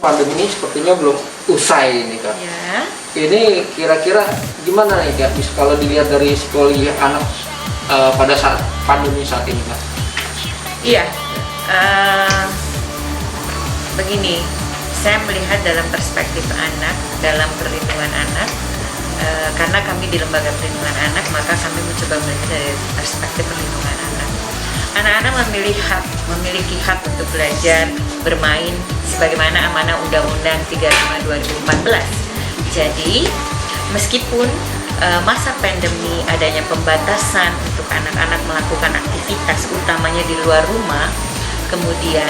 pandemi ini sepertinya belum usai ini Kak. Ya. Ini kira-kira gimana nih Kak, kalau dilihat dari psikologi anak pada saat pandemi saat ini Kak? Iya, begini, saya melihat dalam perspektif anak, dalam perlindungan anak, karena kami di lembaga perlindungan anak, maka kami mencoba melihat dari perspektif perlindungan anak. Anak-anak memiliki hak untuk belajar, bermain, sebagaimana amanah Undang-Undang 35 2014. Jadi, meskipun masa pandemi adanya pembatasan untuk anak-anak melakukan aktivitas, utamanya di luar rumah, kemudian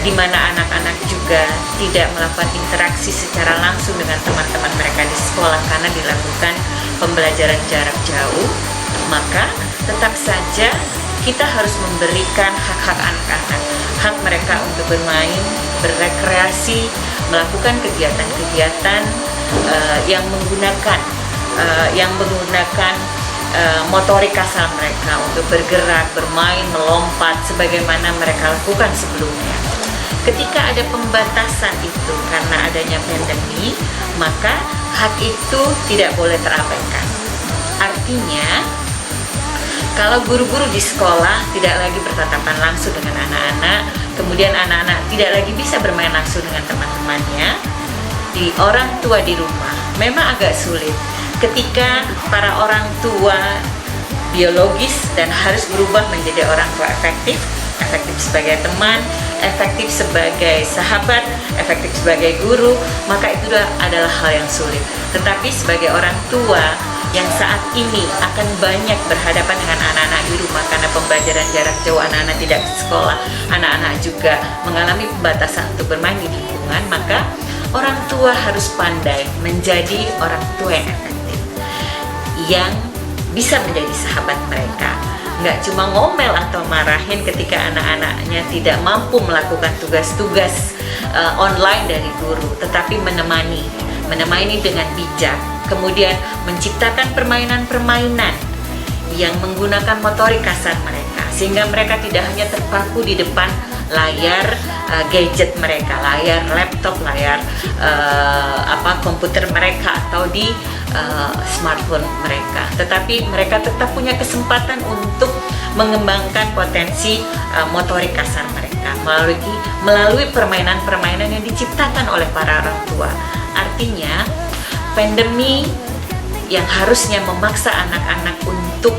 di mana anak-anak juga tidak melakukan interaksi secara langsung dengan teman-teman mereka di sekolah karena dilakukan pembelajaran jarak jauh, maka tetap saja kita harus memberikan hak-hak anak-anak, hak mereka untuk bermain, berrekreasi, melakukan kegiatan-kegiatan yang menggunakan motorik kasar mereka untuk bergerak, bermain, melompat sebagaimana mereka lakukan sebelumnya. Ketika ada pembatasan itu karena adanya pandemi, maka hak itu tidak boleh terabaikan. Artinya, kalau guru-guru di sekolah tidak lagi bertatapan langsung dengan anak-anak, kemudian anak-anak tidak lagi bisa bermain langsung dengan teman-temannya, di orang tua di rumah memang agak sulit ketika para orang tua biologis dan harus berubah menjadi orang tua efektif sebagai teman, efektif sebagai sahabat, efektif sebagai guru, maka itu adalah hal yang sulit. Tetapi sebagai orang tua yang saat ini akan banyak berhadapan dengan anak-anak di rumah karena pembelajaran jarak jauh, anak-anak tidak ke sekolah, anak-anak juga mengalami pembatasan untuk bermain di lingkungan, maka orang tua harus pandai menjadi orang tua yang efektif, yang bisa menjadi sahabat mereka. Nggak cuma ngomel atau marahin ketika anak-anaknya tidak mampu melakukan tugas-tugas online dari guru, tetapi menemani dengan bijak, kemudian menciptakan permainan-permainan yang menggunakan motorik kasar mereka, sehingga mereka tidak hanya terpaku di depan layar gadget mereka, layar laptop, layar komputer mereka atau di smartphone mereka, tetapi mereka tetap punya kesempatan untuk mengembangkan potensi motorik kasar mereka melalui permainan-permainan yang diciptakan oleh para orang tua. Artinya, pandemi yang harusnya memaksa anak-anak untuk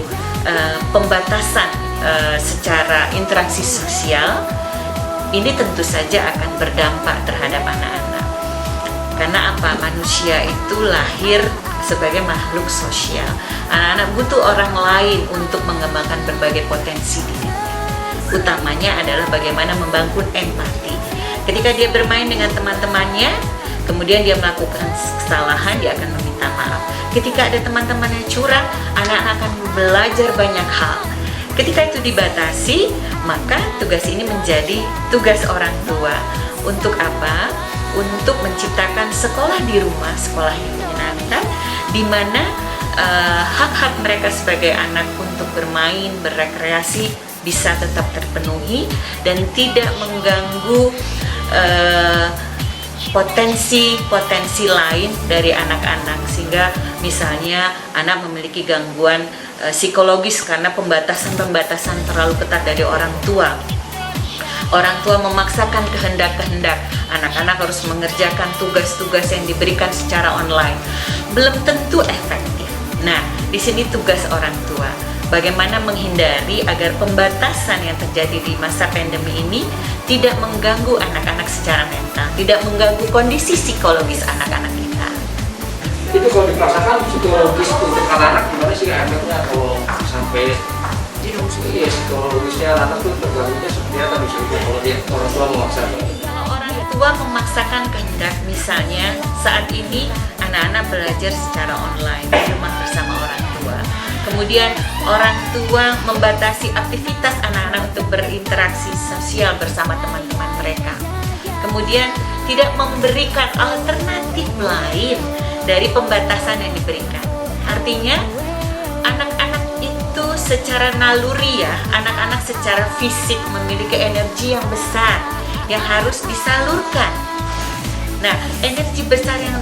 pembatasan secara interaksi sosial, ini tentu saja akan berdampak terhadap anak-anak. Karena apa? Manusia itu lahir sebagai makhluk sosial. Anak-anak butuh orang lain untuk mengembangkan berbagai potensi dirinya. Utamanya adalah bagaimana membangun empati. Ketika dia bermain dengan teman-temannya, kemudian dia melakukan kesalahan, dia akan meminta maaf. Ketika ada teman-temannya curang, anak-anak akan belajar banyak hal. Ketika itu dibatasi, maka tugas ini menjadi tugas orang tua. Untuk apa? Untuk menciptakan sekolah di rumah, sekolah yang menyenangkan, di mana hak-hak mereka sebagai anak untuk bermain, berrekreasi bisa tetap terpenuhi dan tidak mengganggu potensi lain dari anak-anak, sehingga misalnya anak memiliki gangguan psikologis karena pembatasan terlalu ketat dari orang tua. Orang tua memaksakan kehendak-kehendak, anak-anak harus mengerjakan tugas-tugas yang diberikan secara online, belum tentu efektif. Nah, di sini tugas orang tua, bagaimana menghindari agar pembatasan yang terjadi di masa pandemi ini tidak mengganggu anak-anak secara mental, tidak mengganggu kondisi psikologis anak-anak kita. Itu kalau dipaksakan psikologis untuk anak-anak gimana sih efeknya kalau sampai psikologisnya anak tuh terganggunya seperti apa misalnya kalau dia orang tua memaksakan? Kalau orang tua memaksakan kehendak, misalnya saat ini anak-anak belajar secara online di rumah bersama orang tua, kemudian orang tua membatasi aktivitas anak-anak untuk berinteraksi sosial bersama teman-teman mereka, kemudian tidak memberikan alternatif lain dari pembatasan yang diberikan. Artinya anak-anak itu secara naluri anak-anak secara fisik memiliki energi yang besar yang harus disalurkan Nah, energi besar yang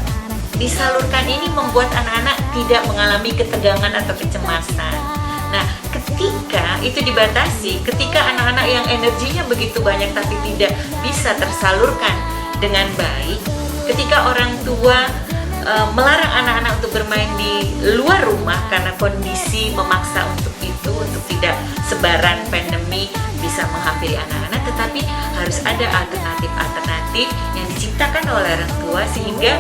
disalurkan ini membuat anak-anak tidak mengalami ketegangan atau kecemasan. Nah, ketika itu dibatasi, ketika anak-anak yang energinya begitu banyak tapi tidak bisa tersalurkan dengan baik, ketika orang tua melarang anak-anak untuk bermain di luar rumah karena kondisi memaksa untuk itu, untuk tidak sebaran pandemi bisa menghampiri anak-anak, tetapi harus ada alternatif-alternatif yang diciptakan oleh orang tua sehingga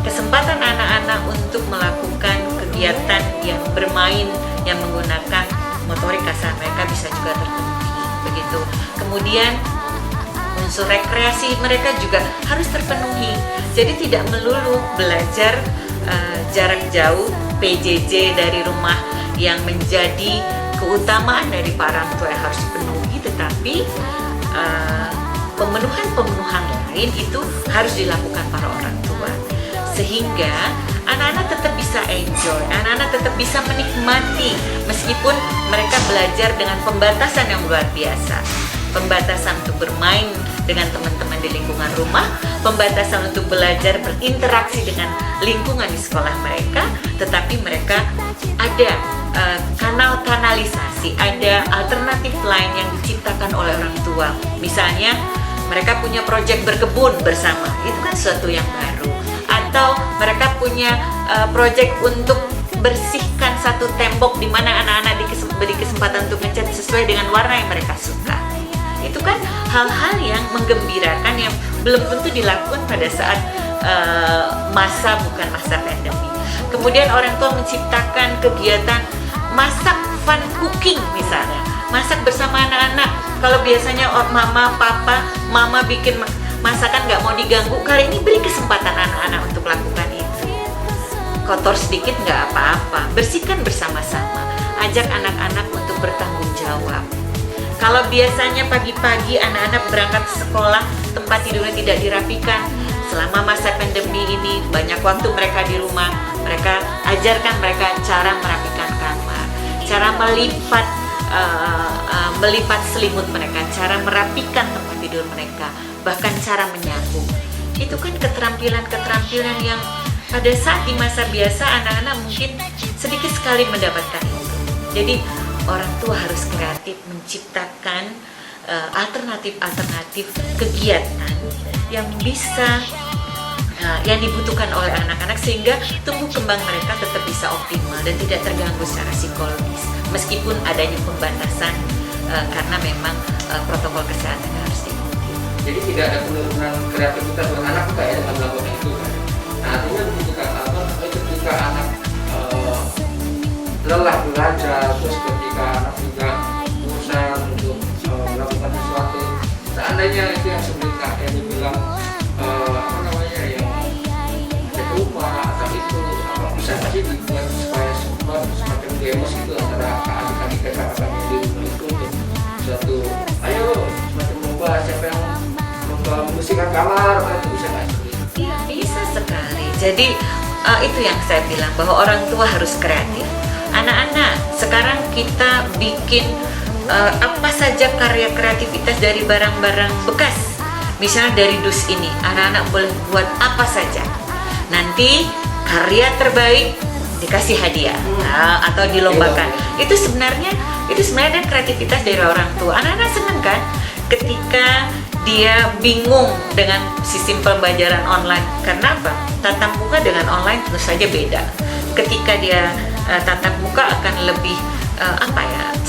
kesempatan anak-anak untuk melakukan kegiatan yang bermain yang menggunakan motorik kasar mereka bisa juga terpenuhi begitu. Kemudian unsur rekreasi mereka juga harus terpenuhi. Jadi tidak melulu belajar jarak jauh PJJ dari rumah yang menjadi keutamaan dari para orang tua yang harus dipenuhi, tetapi pemenuhan lain itu harus dilakukan para orang tua sehingga anak-anak tetap bisa enjoy, anak-anak tetap bisa menikmati meskipun mereka belajar dengan pembatasan yang luar biasa. Pembatasan untuk bermain dengan teman-teman di lingkungan rumah, pembatasan untuk belajar berinteraksi dengan lingkungan di sekolah mereka, tetapi mereka ada kanalisasi, ada alternatif lain yang diciptakan oleh orang tua. Misalnya mereka punya proyek berkebun bersama, itu kan sesuatu yang baru. Atau mereka punya proyek untuk bersihkan satu tembok di mana anak-anak diberi kesempatan untuk ngecat sesuai dengan warna yang mereka suka. Itu kan hal-hal yang menggembirakan yang belum tentu dilakukan pada saat bukan masa pandemi. Kemudian orang tua menciptakan kegiatan masak fun cooking misalnya, masak bersama anak-anak. Kalau biasanya mama bikin masakan nggak mau diganggu, kali ini beri kesempatan anak-anak untuk lakukan itu. Kotor sedikit nggak apa-apa, bersihkan bersama-sama, ajak anak-anak untuk bertanggung jawab. Kalau biasanya pagi-pagi anak-anak berangkat ke sekolah, tempat tidurnya tidak dirapikan, selama masa pandemi ini banyak waktu mereka di rumah, mereka ajarkan mereka cara merapikan kamar, cara melipat selimut mereka, cara merapikan tempat tidur mereka, bahkan cara menyapu. Itu kan keterampilan-keterampilan yang pada saat di masa biasa anak-anak mungkin sedikit sekali mendapatkan itu. Jadi orang tua harus kreatif menciptakan alternatif-alternatif kegiatan yang bisa yang dibutuhkan oleh anak-anak sehingga tumbuh kembang mereka tetap bisa optimal dan tidak terganggu secara psikologis meskipun adanya pembatasan karena memang protokol kesehatan harus diikuti. Jadi tidak ada penurunan kreativitas anak juga ya dengan melakukan itu kan. Nah, artinya ketika anak lelah belajar, terus ketika anak juga bosan untuk melakukan sesuatu, seandainya itu yang seperti yang dibilang yang rumah atau itu bisa masih dibuat supaya semakin demos itu antara adik-adik kakak-kakaknya di rumah itu untuk suatu ayo semakin lomba siapa yang lomba membersihkan kamar itu bisa nggak? Iya bisa sekali. Jadi itu yang saya bilang bahwa orang tua harus kreatif. Anak-anak sekarang kita bikin apa saja karya kreativitas dari barang-barang bekas. Misalnya dari dus ini, anak-anak boleh buat apa saja. Nanti karya terbaik dikasih hadiah atau dilombakan. Itu sebenarnya kreativitas dari orang tua. Anak-anak senang kan ketika dia bingung dengan sistem pembelajaran online. Karena apa? Tatap muka dengan online tentu saja beda. Ketika dia tatap muka akan lebih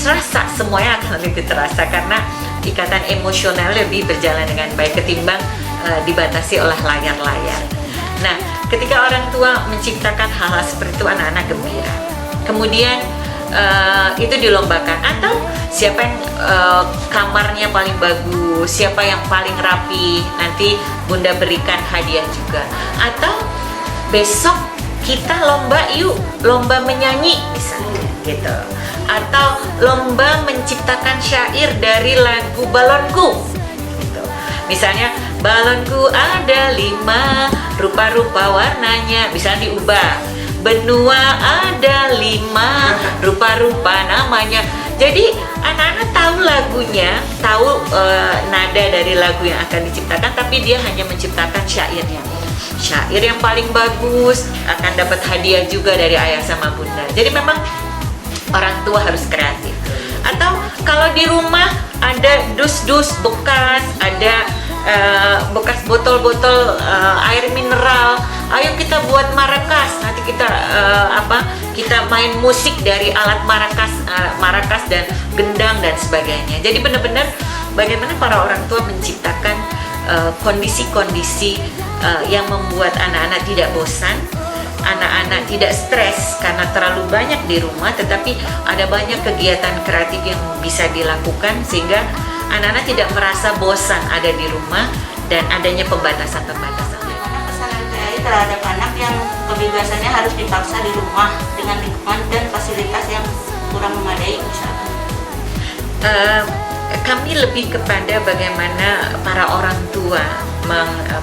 terasa, semuanya akan lebih terasa karena ikatan emosional lebih berjalan dengan baik ketimbang dibatasi oleh layar-layar. Nah, ketika orang tua menciptakan hal-hal seperti itu, anak-anak gembira. Kemudian itu dilombakan atau siapa yang kamarnya paling bagus, siapa yang paling rapi, nanti bunda berikan hadiah juga. Atau besok kita lomba menyanyi misalnya gitu, atau lomba menciptakan syair dari lagu Balonku gitu. Misalnya balonku ada 5 rupa-rupa warnanya, misalnya diubah benua ada 5 rupa-rupa namanya. Jadi anak-anak tahu lagunya, tahu nada dari lagu yang akan diciptakan, tapi dia hanya menciptakan syairnya. syair yang paling bagus, akan dapat hadiah juga dari ayah sama bunda. Jadi memang orang tua harus kreatif. Atau kalau di rumah ada dus-dus bekas, ada bekas botol-botol air mineral, ayo kita buat marakas. Nanti kita kita main musik dari alat marakas dan gendang dan sebagainya. Jadi benar-benar bagaimana para orang tua menciptakan kondisi-kondisi yang membuat anak-anak tidak bosan, anak-anak tidak stres karena terlalu banyak di rumah, tetapi ada banyak kegiatan kreatif yang bisa dilakukan sehingga anak-anak tidak merasa bosan ada di rumah dan adanya pembatasan-pembatasan. Pesan RCTI terhadap anak yang kebebasannya harus dipaksa di rumah dengan lingkungan dan fasilitas yang kurang memadai misalnya. Kami lebih kepada bagaimana para orang tua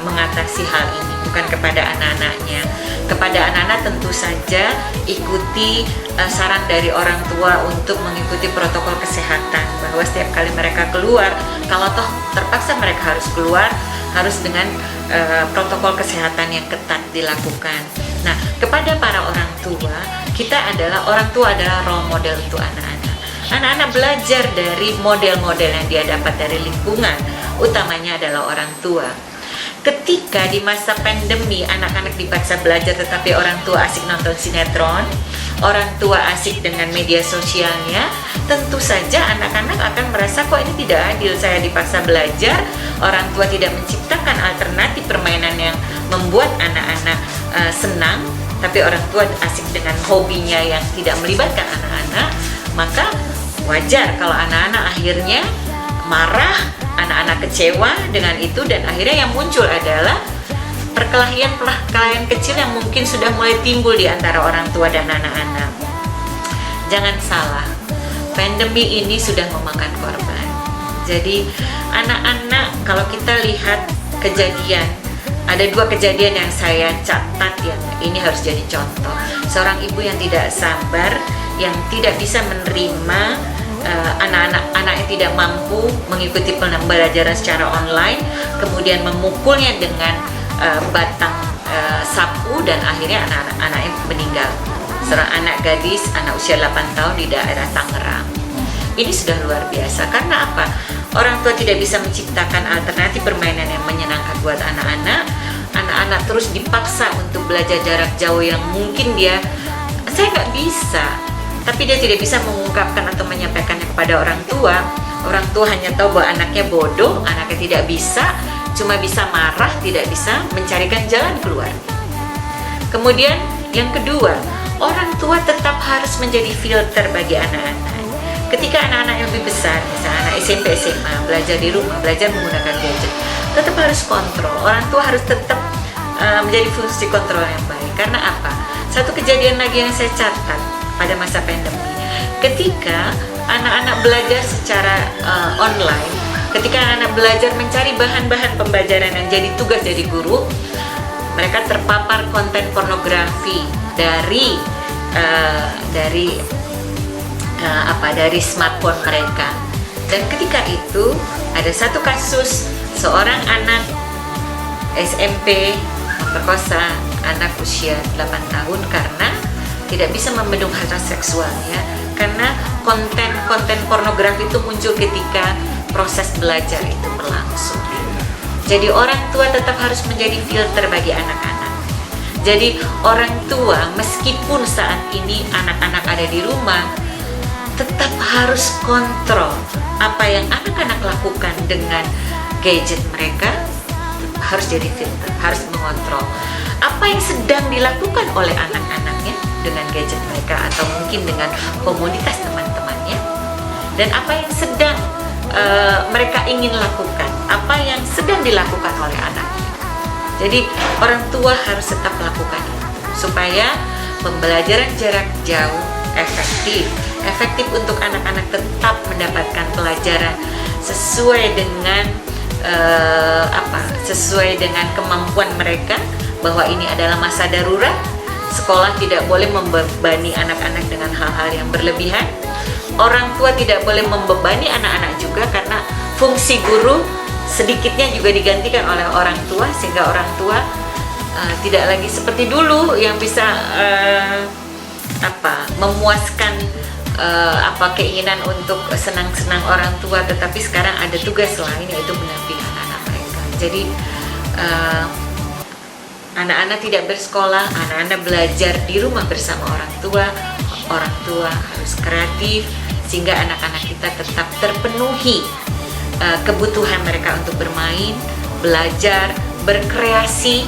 mengatasi hal ini, bukan kepada anak-anaknya. Kepada anak-anak tentu saja ikuti saran dari orang tua untuk mengikuti protokol kesehatan, bahwa setiap kali mereka keluar, kalau toh terpaksa mereka harus keluar, harus dengan protokol kesehatan yang ketat dilakukan. Nah, kepada para orang tua, orang tua adalah role model untuk anak-anak. Anak-anak belajar dari model-model yang dia dapat dari lingkungan, utamanya adalah orang tua. Ketika di masa pandemi anak-anak dipaksa belajar tetapi orang tua asik nonton sinetron, orang tua asik dengan media sosialnya, tentu saja anak-anak akan merasa kok ini tidak adil, saya dipaksa belajar, orang tua tidak menciptakan alternatif permainan yang membuat anak-anak senang, tapi orang tua asik dengan hobinya yang tidak melibatkan anak-anak, maka wajar kalau anak-anak akhirnya marah, anak-anak kecewa dengan itu, dan akhirnya yang muncul adalah perkelahian kecil yang mungkin sudah mulai timbul di antara orang tua dan anak-anak. Jangan salah, pandemi ini sudah memakan korban. Jadi anak-anak, kalau kita lihat kejadian, ada 2 kejadian yang saya catat yang ini harus jadi contoh. Seorang ibu yang tidak sabar, yang tidak bisa menerima anak-anak yang tidak mampu mengikuti pembelajaran secara online, kemudian memukulnya dengan batang sapu dan akhirnya anak-anaknya meninggal. Seorang anak gadis, anak usia 8 tahun di daerah Tangerang. Ini sudah luar biasa. Karena apa? Orang tua tidak bisa menciptakan alternatif permainan yang menyenangkan buat anak-anak. Anak-anak terus dipaksa untuk belajar jarak jauh yang mungkin saya nggak bisa. Tapi dia tidak bisa mengungkapkan atau menyampaikannya kepada orang tua. Orang tua hanya tahu bahwa anaknya bodoh, anaknya tidak bisa, cuma bisa marah, tidak bisa mencarikan jalan keluar. Kemudian yang kedua, orang tua tetap harus menjadi filter bagi anak-anak. Ketika anak-anak yang lebih besar, misalnya anak SMP, SMA, belajar di rumah, belajar menggunakan gadget, tetap harus kontrol. Orang tua harus tetap menjadi fungsi kontrol yang baik. Karena apa? Satu kejadian lagi yang saya catat pada masa pandemi, ketika anak-anak belajar secara online, ketika anak-anak belajar mencari bahan-bahan pembelajaran yang jadi tugas dari guru, mereka terpapar konten pornografi dari smartphone mereka. Dan ketika itu ada satu kasus seorang anak SMP memperkosa anak usia 8 tahun karena tidak bisa membendung hasrat seksualnya, karena konten pornografi itu muncul ketika proses belajar itu berlangsung. Jadi orang tua tetap harus menjadi filter bagi anak-anak. Jadi orang tua meskipun saat ini anak-anak ada di rumah, tetap harus kontrol apa yang anak-anak lakukan dengan gadget mereka, harus jadi filter, harus mengontrol apa yang sedang dilakukan oleh anak-anaknya dengan gadget mereka atau mungkin dengan komunitas teman-temannya, dan apa yang sedang mereka ingin lakukan, apa yang sedang dilakukan oleh anaknya. Jadi orang tua harus tetap melakukan itu supaya pembelajaran jarak jauh efektif untuk anak-anak tetap mendapatkan pelajaran sesuai dengan sesuai dengan kemampuan mereka, bahwa ini adalah masa darurat. Sekolah tidak boleh membebani anak-anak dengan hal-hal yang berlebihan. Orang tua tidak boleh membebani anak-anak juga, karena fungsi guru sedikitnya juga digantikan oleh orang tua, sehingga orang tua tidak lagi seperti dulu yang bisa memuaskan keinginan untuk senang-senang orang tua, tetapi sekarang ada tugas lain, yaitu mendampingi anak-anak mereka. Jadi anak-anak tidak bersekolah, anak-anak belajar di rumah bersama orang tua harus kreatif sehingga anak-anak kita tetap terpenuhi kebutuhan mereka untuk bermain, belajar, berkreasi.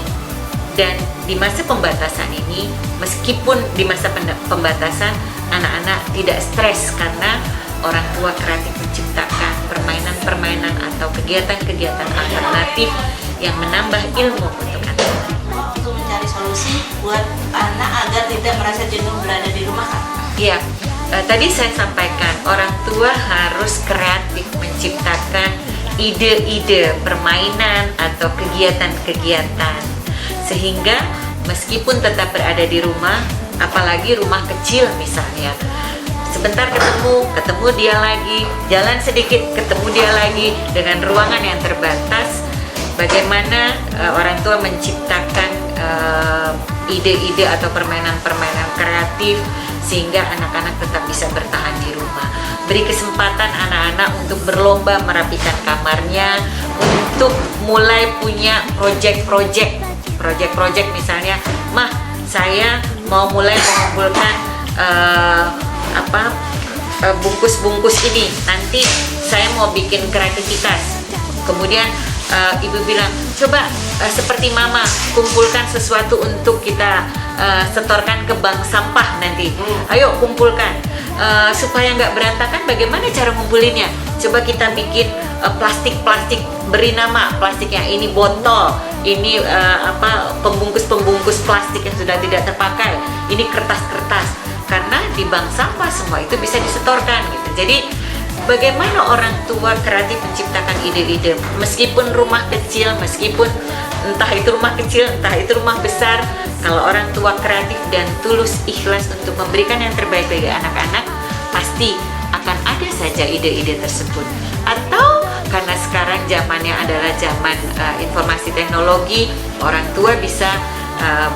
Dan di masa pembatasan ini, meskipun di masa pembatasan anak-anak tidak stres karena orang tua kreatif menciptakan permainan-permainan atau kegiatan-kegiatan alternatif yang menambah ilmu untuk anak. Untuk mencari solusi buat anak agar tidak merasa jenuh berada di rumah, Kak. Iya, tadi saya sampaikan orang tua harus kreatif menciptakan ide-ide permainan atau kegiatan-kegiatan sehingga meskipun tetap berada di rumah, apalagi rumah kecil misalnya, sebentar ketemu dia lagi, jalan sedikit ketemu dia lagi, dengan ruangan yang terbatas, bagaimana orang tua menciptakan ide-ide atau permainan-permainan kreatif sehingga anak-anak tetap bisa bertahan di rumah. Beri kesempatan anak-anak untuk berlomba merapikan kamarnya, untuk mulai punya proyek-proyek misalnya, "Mah, saya mau mulai mengumpulkan bungkus-bungkus ini, nanti saya mau bikin kreativitas." Kemudian ibu bilang, "Coba seperti mama, kumpulkan sesuatu untuk kita setorkan ke bank sampah nanti. Ayo kumpulkan." Supaya nggak berantakan, bagaimana cara ngumpulinnya? Coba kita bikin plastik, beri nama plastiknya, ini botol, ini pembungkus plastik yang sudah tidak terpakai, ini kertas-kertas, karena di bank sampah semua itu bisa disetorkan gitu. Jadi bagaimana orang tua kreatif menciptakan ide-ide, meskipun rumah kecil, meskipun entah itu rumah kecil, entah itu rumah besar, kalau orang tua kreatif dan tulus ikhlas untuk memberikan yang terbaik bagi anak-anak, pasti akan ada saja ide-ide tersebut. Atau karena sekarang zamannya adalah zaman informasi teknologi, orang tua bisa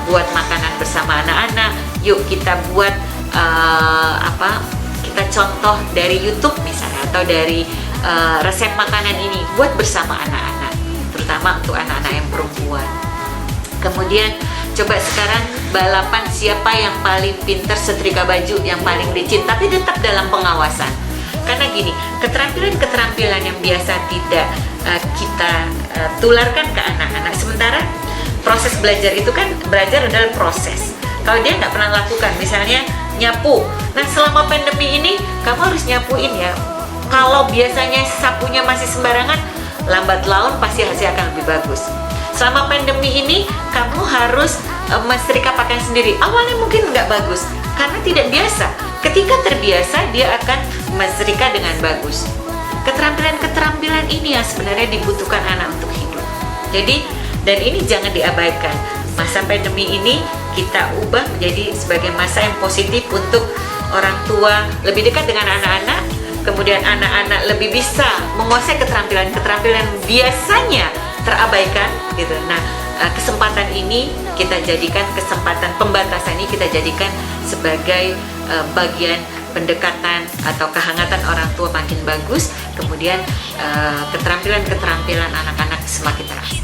buat makanan bersama anak-anak. Yuk kita buat kita contoh dari YouTube misalnya, atau dari resep makanan ini, buat bersama anak-anak, terutama untuk anak-anak yang perempuan. Kemudian coba sekarang balapan siapa yang paling pintar setrika baju, yang paling licin, tapi tetap dalam pengawasan. Karena gini, keterampilan-keterampilan yang biasa tidak kita tularkan ke anak-anak, sementara proses belajar itu kan, belajar adalah proses. Kalau dia nggak pernah lakukan, misalnya nyapu, nah selama pandemi ini kamu harus nyapuin ya. Kalau biasanya sapunya masih sembarangan, lambat laun pasti hasil akan lebih bagus. Selama pandemi ini kamu harus mensetrika pakaian sendiri. Awalnya mungkin nggak bagus karena tidak biasa. Ketika terbiasa, dia akan mensetrika dengan bagus. Keterampilan-keterampilan ini yang sebenarnya dibutuhkan anak untuk hidup. Jadi, dan ini jangan diabaikan. Masa pandemi ini kita ubah menjadi sebagai masa yang positif untuk orang tua lebih dekat dengan anak-anak. Kemudian anak-anak lebih bisa menguasai keterampilan-keterampilan biasanya terabaikan gitu. Nah, kesempatan ini kita jadikan, kesempatan pembatasan ini kita jadikan sebagai bagian pendekatan atau kehangatan orang tua makin bagus. Kemudian keterampilan-keterampilan anak-anak semakin terasa.